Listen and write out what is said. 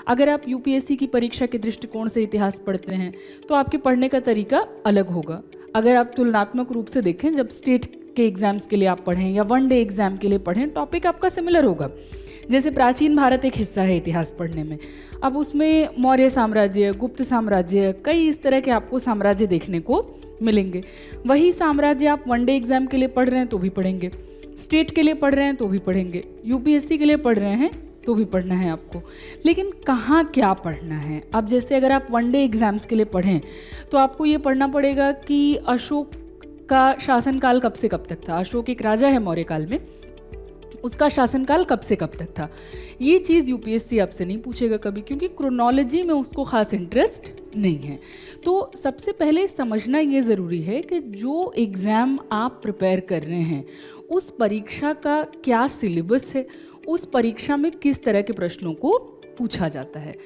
अगर आप यूपीएससी की परीक्षा के दृष्टिकोण से इतिहास पढ़ते हैं तो आपके पढ़ने का तरीका अलग होगा। अगर आप तुलनात्मक रूप से देखें, जब स्टेट के एग्जाम्स के लिए आप पढ़ें या वनडे एग्जाम के लिए पढ़ें, टॉपिक आपका सिमिलर होगा। जैसे प्राचीन भारत एक हिस्सा है इतिहास पढ़ने में, अब उसमें मौर्य साम्राज्य, गुप्त साम्राज्य, कई इस तरह के आपको साम्राज्य देखने को मिलेंगे। वही साम्राज्य आप वनडे एग्जाम के लिए पढ़ रहे हैं तो भी पढ़ेंगे, स्टेट के लिए पढ़ रहे हैं तो भी पढ़ेंगे, यूपीएससी के लिए पढ़ रहे हैं तो भी पढ़ना है आपको। लेकिन कहाँ क्या पढ़ना है? अब जैसे अगर आप वनडे एग्जाम्स के लिए पढ़ें तो आपको ये पढ़ना पड़ेगा कि अशोक का शासनकाल कब से कब तक था। अशोक एक राजा है मौर्य काल में, उसका शासनकाल कब से कब तक था। ये चीज़ यूपीएससी आपसे नहीं पूछेगा कभी, क्योंकि क्रोनोलॉजी में उसको खास इंटरेस्ट नहीं है। तो सबसे पहले समझना ये ज़रूरी है कि जो एग्ज़ाम आप प्रिपेयर कर रहे हैं उस परीक्षा का क्या सिलेबस है, उस परीक्षा में किस तरह के प्रश्नों को पूछा जाता है।